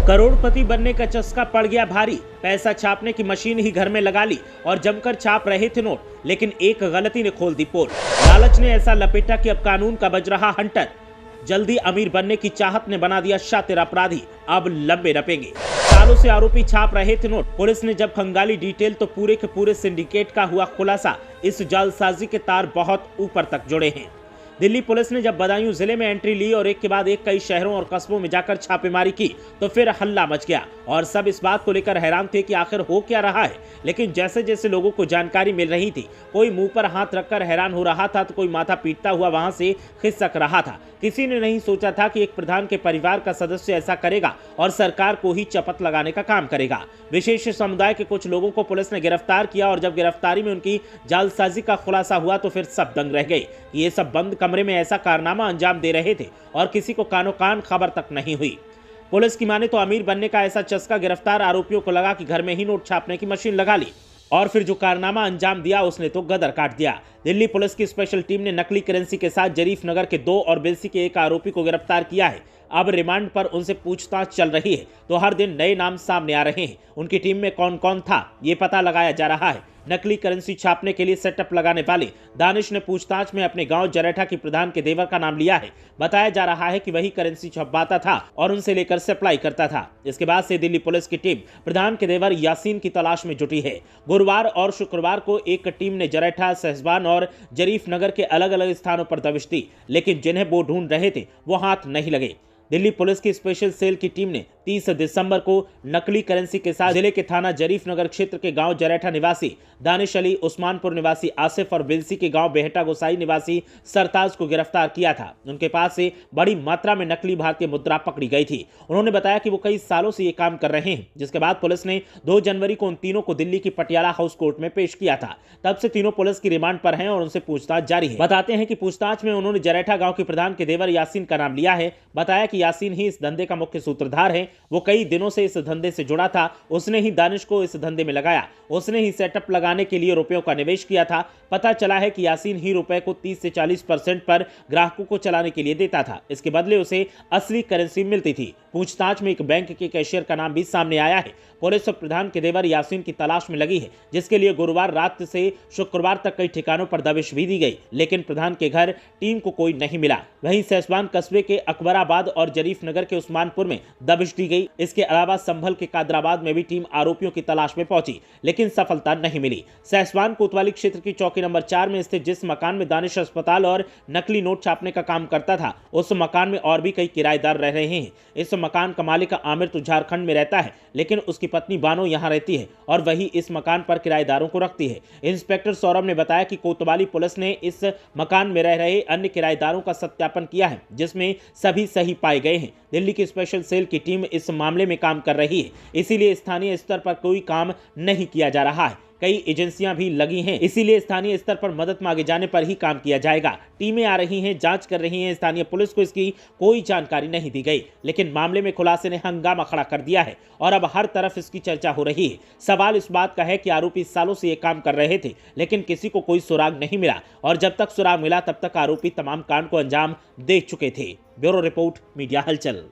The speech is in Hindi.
करोड़पति बनने का चस्का पड़ गया भारी। पैसा छापने की मशीन ही घर में लगा ली और जमकर छाप रहे थे नोट, लेकिन एक गलती ने खोल दी पोल। लालच ने ऐसा लपेटा कि अब कानून का बज रहा हंटर। जल्दी अमीर बनने की चाहत ने बना दिया शातिर अपराधी, अब लंबे रपेंगे। सालों से आरोपी छाप रहे थे नोट। पुलिस ने जब खंगाली डिटेल तो पूरे के पूरे सिंडिकेट का हुआ खुलासा। इस जालसाजी के तार बहुत ऊपर तक जुड़े हैं। दिल्ली पुलिस ने जब बदायूं जिले में एंट्री ली और एक के बाद एक कई शहरों और कस्बों में जाकर छापेमारी की तो फिर हल्ला मच गया और सब इस बात को लेकर हैरान थे कि आखिर हो क्या रहा है। लेकिन जैसे जैसे लोगों को जानकारी मिल रही थी, कोई मुंह पर हाथ रखकर हैरान हो रहा था तो कोई माथा पीटता हुआ वहां से खिसक रहा था। किसी ने नहीं सोचा था कि एक प्रधान के परिवार का सदस्य ऐसा करेगा और सरकार को ही चपत लगाने का काम करेगा। विशेष समुदाय के कुछ लोगों को पुलिस ने गिरफ्तार किया और जब गिरफ्तारी में उनकी जालसाजी का खुलासा हुआ तो फिर सब दंग रह गए कि ये सब बंद कमरे में ऐसा कारनामा अंजाम दे रहे थे और किसी को कानो कान खबर तक नहीं हुई। पुलिस की माने तो अमीर बनने का ऐसा चस्का गिरफ्तार आरोपियों को लगा कि घर में ही नोट छापने की मशीन लगा ली और फिर जो कारनामा अंजाम दिया उसने तो गदर काट दिया। दिल्ली पुलिस की स्पेशल टीम ने नकली करेंसी के साथ जरीफ नगर के 2 और बिलसी के 1 आरोपी को गिरफ्तार किया है। अब रिमांड पर उनसे पूछताछ चल रही है तो हर दिन नए नाम सामने आ रहे हैं। उनकी टीम में कौन कौन था ये पता लगाया जा रहा है। नकली करेंसी छापने के लिए सेटअप लगाने वाले दानिश ने पूछताछ में अपने गांव जरेठा की प्रधान के देवर का नाम लिया है। बताया जा रहा है कि वही करेंसी छपवाता था और उनसे लेकर सप्लाई करता था। इसके बाद से दिल्ली पुलिस की टीम प्रधान के देवर यासीन की तलाश में जुटी है। गुरुवार और शुक्रवार को एक टीम ने जरेठा, सहसबान और जरीफ नगर के अलग अलग स्थानों पर दबिश दी, लेकिन जिन्हें वो ढूंढ रहे थे वो हाथ नहीं लगे। दिल्ली पुलिस की स्पेशल सेल की टीम ने 30 दिसंबर को नकली करेंसी के साथ जिले के थाना जरीफ नगर क्षेत्र के गांव जरेठा निवासी दानिश अली, उस्मानपुर निवासी आसिफ और बिलसी के गांव बेहटा गोसाई निवासी सरताज को गिरफ्तार किया था। उनके पास से बड़ी मात्रा में नकली भारतीय मुद्रा पकड़ी गई थी। उन्होंने बताया कि वो कई सालों से ये काम कर रहे हैं, जिसके बाद पुलिस ने 2 जनवरी को उन तीनों को दिल्ली की पटियाला हाउस कोर्ट में पेश किया था। तब से तीनों पुलिस की रिमांड पर हैं और उनसे पूछताछ जारी है। बताते हैं कि पूछताछ में उन्होंने जरेठा गांव के प्रधान के देवर यासीन का नाम लिया है। बताया कि यासीन ही इस धंधे का मुख्य सूत्रधार है। वो कई दिनों से इस धंधे से जुड़ा था। उसने ही दानिश को इस धंधे में लगाया। उसने ही सेटअप लगाने के लिए रुपयों का निवेश किया था। पता चला है कि यासीन ही रुपए को 30 से 40% पर ग्राहकों को चलाने के लिए देता था। इसके बदले उसे असली करेंसी मिलती थी। पूछताछ में एक बैंक के कैशियर का नाम भी सामने आया है। पुलिस प्रधान के देवर यासीन की तलाश में लगी है, जिसके लिए गुरुवार रात से शुक्रवार तक कई ठिकानों पर दबिश भी दी गई, लेकिन प्रधान के घर टीम को कोई नहीं मिला। वहीं सहसबान कस्बे के अकबराबाद और जरीफ नगर के उस्मानपुर में दबिश दी गई। इसके अलावा संभल के कादराबाद में भी टीम आरोपियों की तलाश में पहुंची, लेकिन सफलता नहीं मिली। सहसबान कोतवाली क्षेत्र की चौकी नंबर 4 में स्थित जिस मकान में दानिश अस्पताल और नकली नोट छापने का काम करता था, उस मकान में और भी कई किराएदार रह रहे हैं। इस मकान का मालिक आमिर तो झारखंड में रहता है, लेकिन उसकी पत्नी बानो यहां रहती है और वही इस मकान पर किराएदारों को रखती है। इंस्पेक्टर सौरभ ने बताया कि कोतवाली पुलिस ने इस मकान में रह रहे अन्य किराएदारों का सत्यापन किया है, जिसमें सभी सही पाए गए हैं। दिल्ली की स्पेशल सेल की टीम इस मामले में काम कर रही है, इसीलिए स्थानीय स्तर पर कोई काम नहीं किया जा रहा है। कई एजेंसियां भी लगी हैं, इसीलिए स्थानीय स्तर पर मदद मांगे जाने पर ही काम किया जाएगा। टीमें आ रही हैं, जांच कर रही हैं। स्थानीय पुलिस को इसकी कोई जानकारी नहीं दी गई, लेकिन मामले में खुलासे ने हंगामा खड़ा कर दिया है और अब हर तरफ इसकी चर्चा हो रही है। सवाल इस बात का है कि आरोपी सालों से ये काम कर रहे थे, लेकिन किसी को कोई सुराग नहीं मिला और जब तक सुराग मिला तब तक आरोपी तमाम कांड को अंजाम दे चुके थे। ब्यूरो रिपोर्ट, मीडिया हलचल।